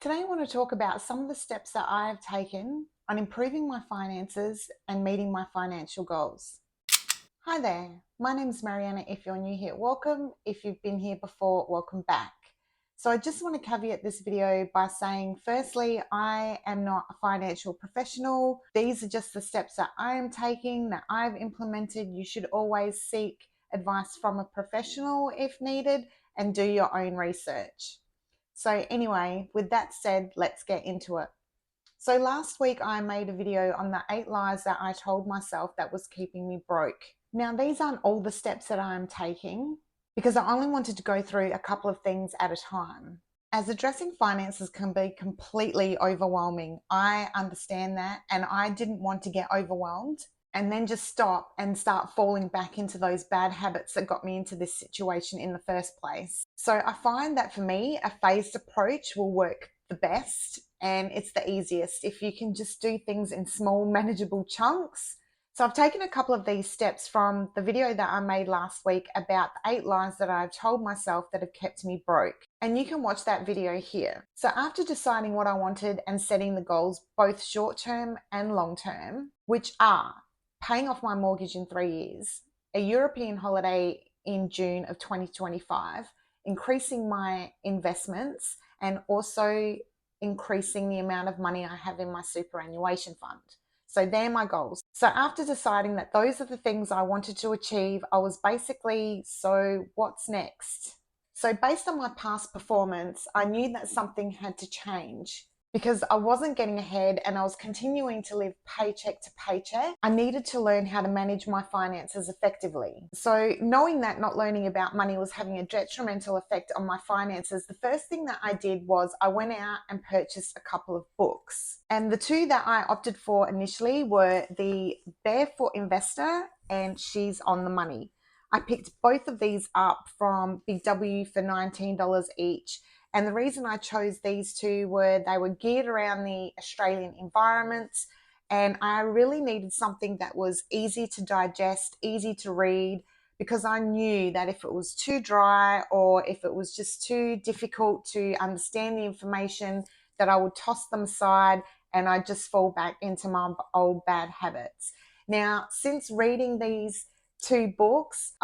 Today, I want to talk about some of the steps that I have taken on improving my finances and meeting my financial goals. Hi there, my name is Mariana. If you're new here, welcome. If you've been here before, welcome back. So I just want to caveat this video by saying, firstly, I am not a financial professional. These are just the steps that I am taking, that I've implemented. You should always seek advice from a professional if needed and do your own research. So anyway, with that said, let's get into it. So last week I made a video on the 8 lies that I told myself that was keeping me broke. Now these aren't all the steps that I'm taking because I only wanted to go through a couple of things at a time. As addressing finances can be completely overwhelming. I understand that, and I didn't want to get overwhelmed and then just stop and start falling back into those bad habits that got me into this situation in the first place. So I find that for me, a phased approach will work the best and it's the easiest if you can just do things in small, manageable chunks. So I've taken a couple of these steps from the video that I made last week about the 8 lies that I've told myself that have kept me broke. And you can watch that video here. So after deciding what I wanted and setting the goals, both short-term and long-term, which are paying off my mortgage in 3 years, a European holiday in June of 2025, increasing my investments, and also increasing the amount of money I have in my superannuation fund. So they're my goals. So after deciding that those are the things I wanted to achieve, I was basically, so what's next? So based on my past performance, I knew that something had to change because I wasn't getting ahead and I was continuing to live paycheck to paycheck. I needed to learn how to manage my finances effectively. So knowing that not learning about money was having a detrimental effect on my finances, the first thing that I did was I went out and purchased a couple of books. And the two that I opted for initially were The Barefoot Investor and She's on the Money. I picked both of these up from Big W for $19 each. And the reason I chose these two were they were geared around the Australian environment, and I really needed something that was easy to digest, easy to read, because I knew that if it was too dry or if it was just too difficult to understand the information, that I would toss them aside and I'd just fall back into my old bad habits. Now, since reading these two books,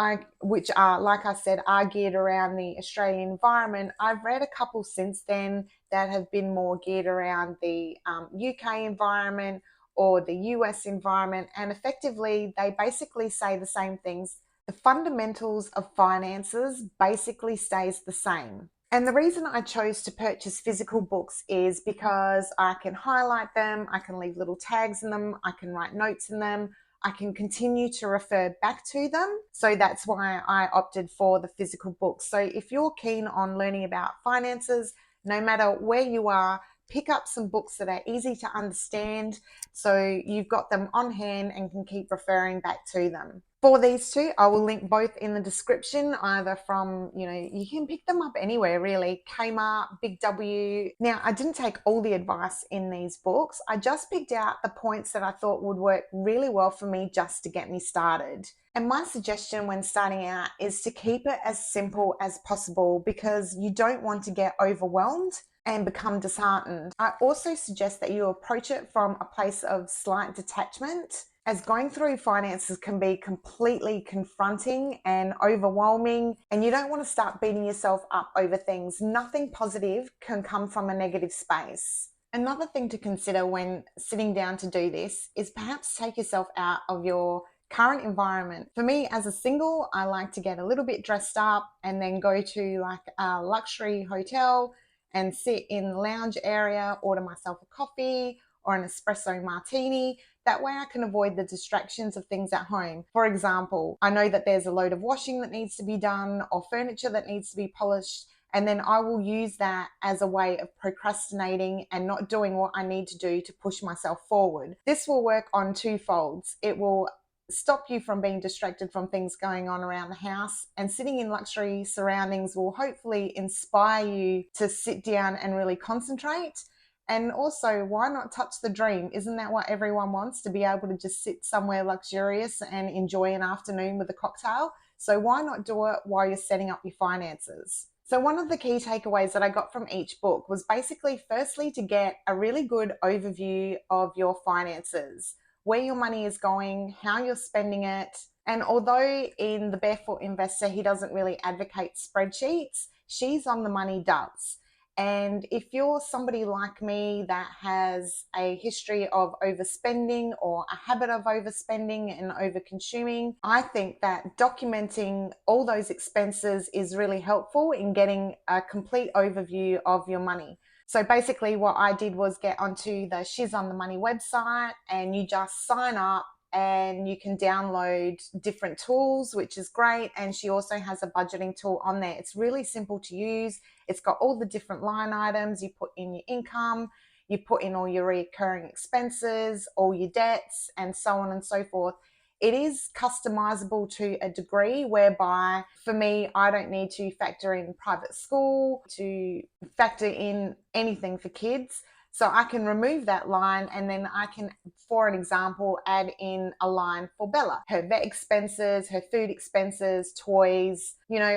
which are, like I said, are geared around the Australian environment, I've read a couple since then that have been more geared around the UK environment or the US environment, and effectively they basically say the same things. The fundamentals of finances basically stays the same. And the reason I chose to purchase physical books is because I can highlight them, I can leave little tags in them, I can write notes in them, I can continue to refer back to them. So that's why I opted for the physical books. So if you're keen on learning about finances, no matter where you are, pick up some books that are easy to understand so you've got them on hand and can keep referring back to them. For these two, I will link both in the description, either from, you can pick them up anywhere really, Kmart, Big W. Now, I didn't take all the advice in these books. I just picked out the points that I thought would work really well for me just to get me started. And my suggestion when starting out is to keep it as simple as possible because you don't want to get overwhelmed and become disheartened. I also suggest that you approach it from a place of slight detachment, as going through finances can be completely confronting and overwhelming, and you don't want to start beating yourself up over things. Nothing positive can come from a negative space. Another thing to consider when sitting down to do this is perhaps take yourself out of your current environment. For me, as a single, I like to get a little bit dressed up and then go to like a luxury hotel and sit in the lounge area, order myself a coffee or an espresso martini. That way I can avoid the distractions of things at home. For example, I know that there's a load of washing that needs to be done or furniture that needs to be polished, and then I will use that as a way of procrastinating and not doing what I need to do to push myself forward. This will work on two folds. It will stop you from being distracted from things going on around the house, and sitting in luxury surroundings will hopefully inspire you to sit down and really concentrate. And also, why not touch the dream? Isn't that what everyone wants? To be able to just sit somewhere luxurious and enjoy an afternoon with a cocktail? So why not do it while you're setting up your finances? So one of the key takeaways that I got from each book was basically, firstly, to get a really good overview of your finances, where your money is going, how you're spending it. And although in The Barefoot Investor, he doesn't really advocate spreadsheets, She's on the Money does. And if you're somebody like me that has a history of overspending or a habit of overspending and overconsuming, I think that documenting all those expenses is really helpful in getting a complete overview of your money. So basically what I did was get onto the She's on the Money website, and you just sign up and you can download different tools, which is great. And she also has a budgeting tool on there. It's really simple to use. It's got all the different line items. You put in your income, you put in all your recurring expenses, all your debts, and so on and so forth. It is customizable to a degree, whereby for me, I don't need to factor in private school, to factor in anything for kids. So I can remove that line, and then I can, for an example, add in a line for Bella, her vet expenses, her food expenses, toys,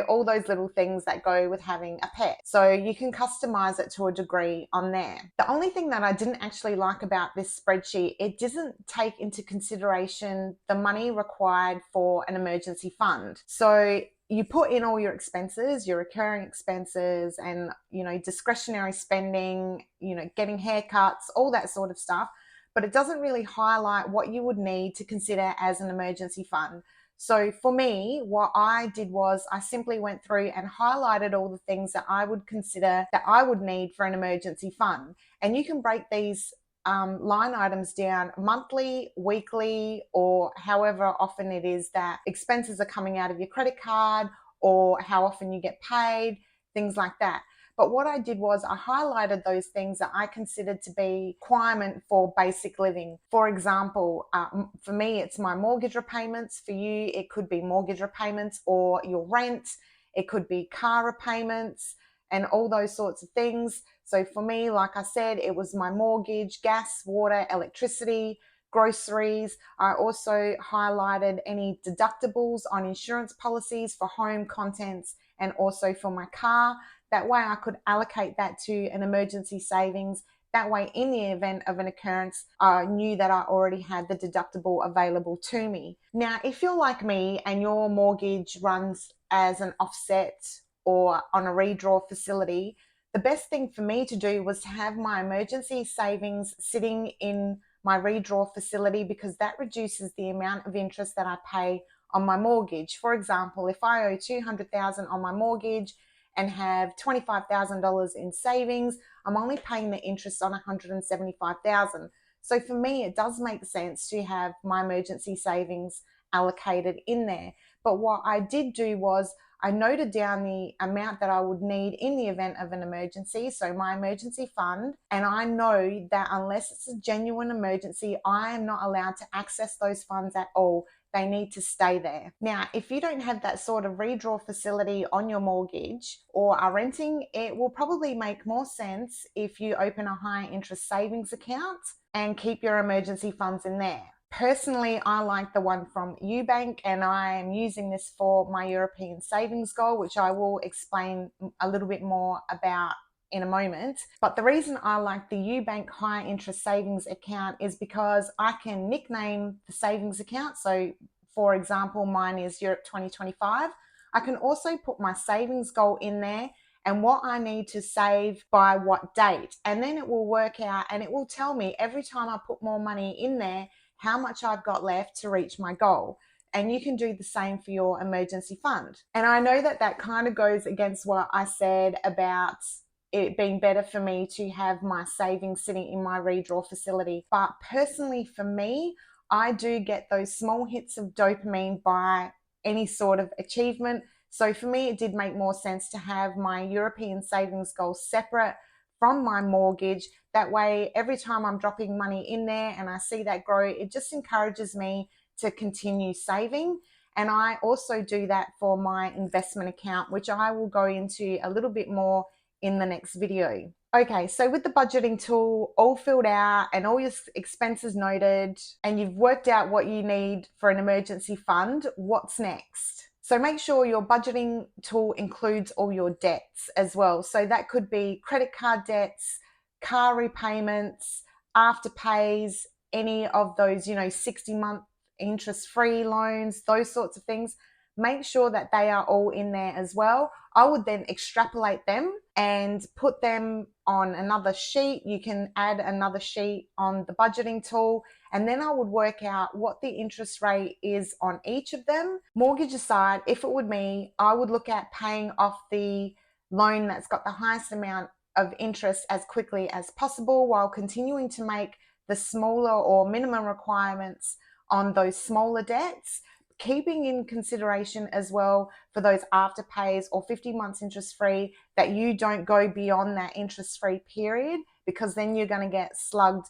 all those little things that go with having a pet. So you can customize it to a degree on there. The only thing that I didn't actually like about this spreadsheet, it doesn't take into consideration the money required for an emergency fund. So you put in all your expenses, your recurring expenses, and, discretionary spending, getting haircuts, all that sort of stuff. But it doesn't really highlight what you would need to consider as an emergency fund. So for me, what I did was I simply went through and highlighted all the things that I would consider that I would need for an emergency fund. And you can break these line items down monthly, weekly, or however often it is that expenses are coming out of your credit card, or how often you get paid, things like that. But what I did was I highlighted those things that I considered to be requirement for basic living. For example, for me, it's my mortgage repayments. For you, it could be mortgage repayments or your rent. It could be car repayments and all those sorts of things. So for me, like I said, it was my mortgage, gas, water, electricity, groceries. I also highlighted any deductibles on insurance policies for home, contents, and also for my car. That way I could allocate that to an emergency savings. That way, in the event of an occurrence, I knew that I already had the deductible available to me. Now, if you're like me and your mortgage runs as an offset or on a redraw facility, the best thing for me to do was to have my emergency savings sitting in my redraw facility, because that reduces the amount of interest that I pay on my mortgage. For example, if I owe $200,000 on my mortgage and have $25,000 in savings, I'm only paying the interest on $175,000. So for me, it does make sense to have my emergency savings allocated in there. But what I did do was I noted down the amount that I would need in the event of an emergency, so my emergency fund, and I know that unless it's a genuine emergency, I am not allowed to access those funds at all. They need to stay there. Now, if you don't have that sort of redraw facility on your mortgage or are renting, it will probably make more sense if you open a high interest savings account and keep your emergency funds in there. Personally, I like the one from Eubank, and I am using this for my European savings goal, which I will explain a little bit more about in a moment. But the reason I like the Eubank high interest savings account is because I can nickname the savings account. So for example, mine is Europe 2025. I can also put my savings goal in there and what I need to save by what date. And then it will work out and it will tell me every time I put more money in there, how much I've got left to reach my goal. And you can do the same for your emergency fund. And I know that that kind of goes against what I said about it being better for me to have my savings sitting in my redraw facility. But personally for me, I do get those small hits of dopamine by any sort of achievement. So for me, it did make more sense to have my European savings goal separate from my mortgage. That way, every time I'm dropping money in there and I see that grow, it just encourages me to continue saving. And I also do that for my investment account, which I will go into a little bit more in the next video. Okay, so with the budgeting tool all filled out and all your expenses noted, and you've worked out what you need for an emergency fund, what's next? So make sure your budgeting tool includes all your debts as well. So that could be credit card debts, car repayments, afterpays, any of those, 60-month interest-free loans, those sorts of things. Make sure that they are all in there as well. I would then extrapolate them and put them on another sheet. You can add another sheet on the budgeting tool, and then I would work out what the interest rate is on each of them. Mortgage aside, if it were me, I would look at paying off the loan that's got the highest amount of interest as quickly as possible, while continuing to make the smaller or minimum requirements on those smaller debts, keeping in consideration as well for those afterpays or 50 months interest free, that you don't go beyond that interest free period, because then you're going to get slugged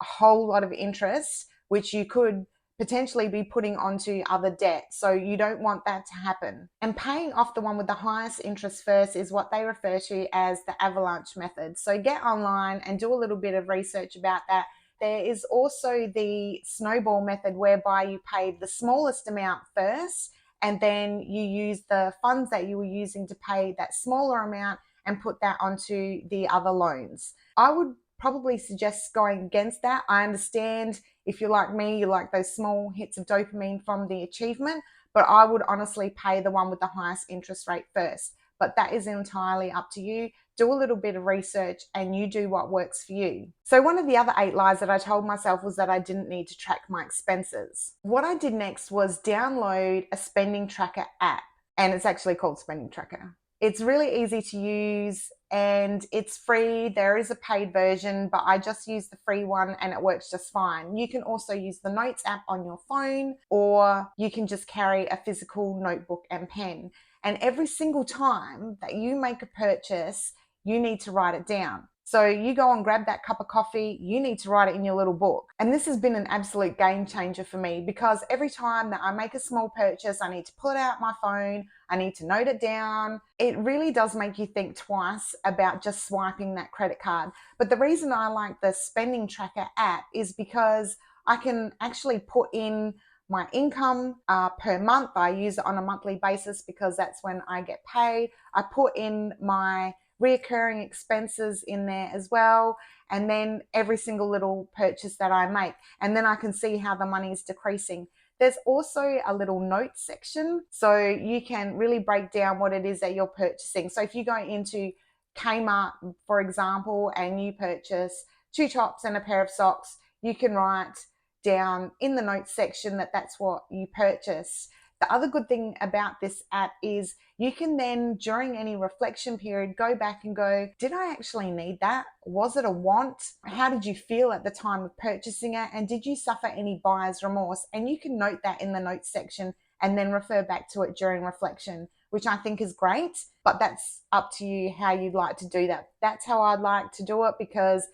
a whole lot of interest, which you could potentially be putting onto other debt. So you don't want that to happen. And paying off the one with the highest interest first is what they refer to as the avalanche method. So get online and do a little bit of research about that. There is also the snowball method, whereby you pay the smallest amount first, and then you use the funds that you were using to pay that smaller amount and put that onto the other loans. I would probably suggest going against that. I understand if you're like me, you like those small hits of dopamine from the achievement, but I would honestly pay the one with the highest interest rate first. But that is entirely up to you. Do a little bit of research and you do what works for you. So one of the other 8 lies that I told myself was that I didn't need to track my expenses. What I did next was download a spending tracker app, and it's actually called Spending Tracker. It's really easy to use and it's free. There is a paid version, but I just use the free one and it works just fine. You can also use the Notes app on your phone, or you can just carry a physical notebook and pen. And every single time that you make a purchase, you need to write it down. So you go and grab that cup of coffee, you need to write it in your little book. And this has been an absolute game changer for me, because every time that I make a small purchase, I need to pull out my phone, I need to note it down. It really does make you think twice about just swiping that credit card. But the reason I like the Spending Tracker app is because I can actually put in my income per month. I use it on a monthly basis because that's when I get paid. I put in my reoccurring expenses in there as well, and then every single little purchase that I make, and then I can see how the money is decreasing. There's also a little notes section, so you can really break down what it is that you're purchasing. So if you go into Kmart, for example, and you purchase 2 tops and a pair of socks, you can write down in the notes section that that's what you purchased. The other good thing about this app is you can then, during any reflection period, go back and go, did I actually need that? Was it a want? How did you feel at the time of purchasing it? And did you suffer any buyer's remorse? And you can note that in the notes section and then refer back to it during reflection, which I think is great. But that's up to you how you'd like to do that. That's how I'd like to do it, because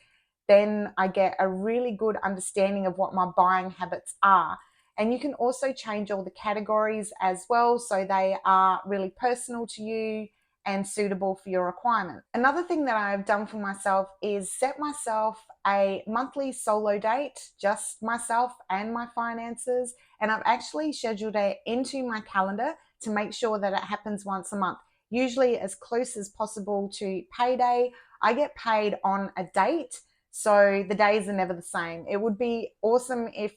then I get a really good understanding of what my buying habits are. And you can also change all the categories as well, so they are really personal to you and suitable for your requirement. Another thing that I've done for myself is set myself a monthly solo date, just myself and my finances. And I've actually scheduled it into my calendar to make sure that it happens once a month, usually as close as possible to payday. I get paid on a date, so the days are never the same. It would be awesome if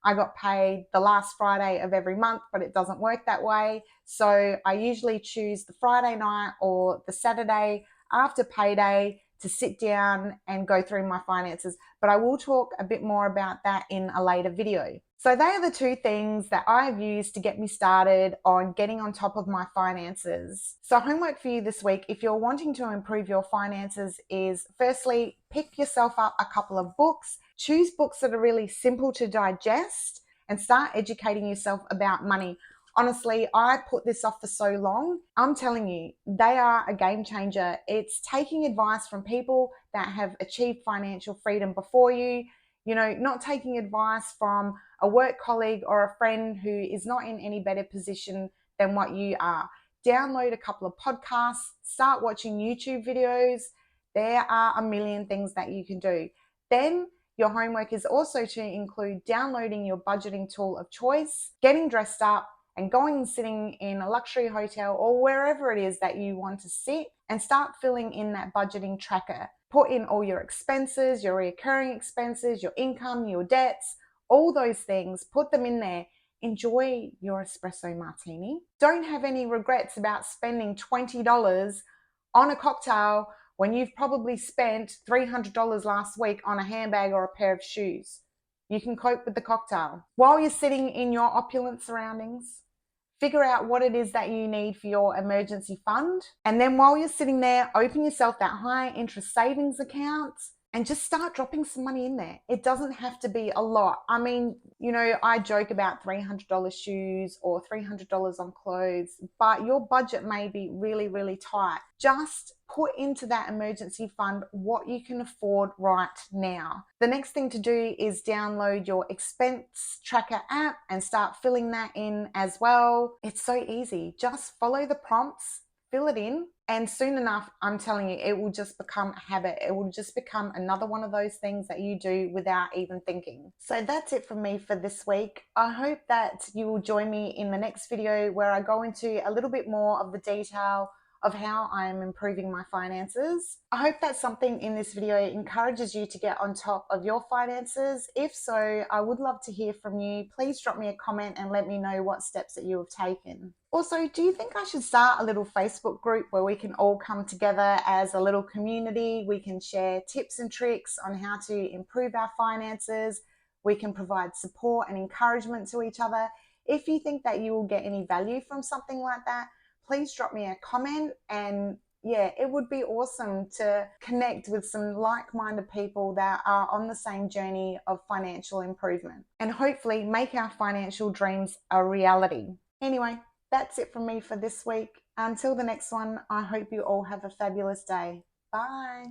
I got paid the last Friday of every month, but it doesn't work that way. So I usually choose the Friday night or the Saturday after payday to sit down and go through my finances. But I will talk a bit more about that in a later video. So they are the 2 things that I've used to get me started on getting on top of my finances. So homework for you this week, if you're wanting to improve your finances, is firstly, pick yourself up a couple of books. Choose books that are really simple to digest and start educating yourself about money. Honestly, I put this off for so long. I'm telling you, they are a game changer. It's taking advice from people that have achieved financial freedom before you, not taking advice from a work colleague or a friend who is not in any better position than what you are. Download a couple of podcasts, start watching YouTube videos. There are a million things that you can do. Then your homework is also to include downloading your budgeting tool of choice, getting dressed up, and going and sitting in a luxury hotel or wherever it is that you want to sit and start filling in that budgeting tracker. Put in all your expenses, your recurring expenses, your income, your debts, all those things, put them in there. Enjoy your espresso martini. Don't have any regrets about spending $20 on a cocktail when you've probably spent $300 last week on a handbag or a pair of shoes. You can cope with the cocktail. While you're sitting in your opulent surroundings, figure out what it is that you need for your emergency fund. And then while you're sitting there, open yourself that high interest savings account and just start dropping some money in there. It doesn't have to be a lot. I mean, I joke about $300 shoes or $300 on clothes, but your budget may be really, really tight. Just put into that emergency fund what you can afford right now. The next thing to do is download your expense tracker app and start filling that in as well. It's so easy. Just follow the prompts, fill it in, and soon enough, I'm telling you, it will just become a habit. It will just become another one of those things that you do without even thinking. So that's it from me for this week. I hope that you will join me in the next video where I go into a little bit more of the detail of how I'm improving my finances. I hope that something in this video encourages you to get on top of your finances. If so, I would love to hear from you. Please drop me a comment and let me know what steps that you have taken. Also, do you think I should start a little Facebook group where we can all come together as a little community? We can share tips and tricks on how to improve our finances. We can provide support and encouragement to each other. If you think that you will get any value from something like that, please drop me a comment. And yeah, it would be awesome to connect with some like-minded people that are on the same journey of financial improvement and hopefully make our financial dreams a reality. Anyway, that's it from me for this week. Until the next one, I hope you all have a fabulous day. Bye.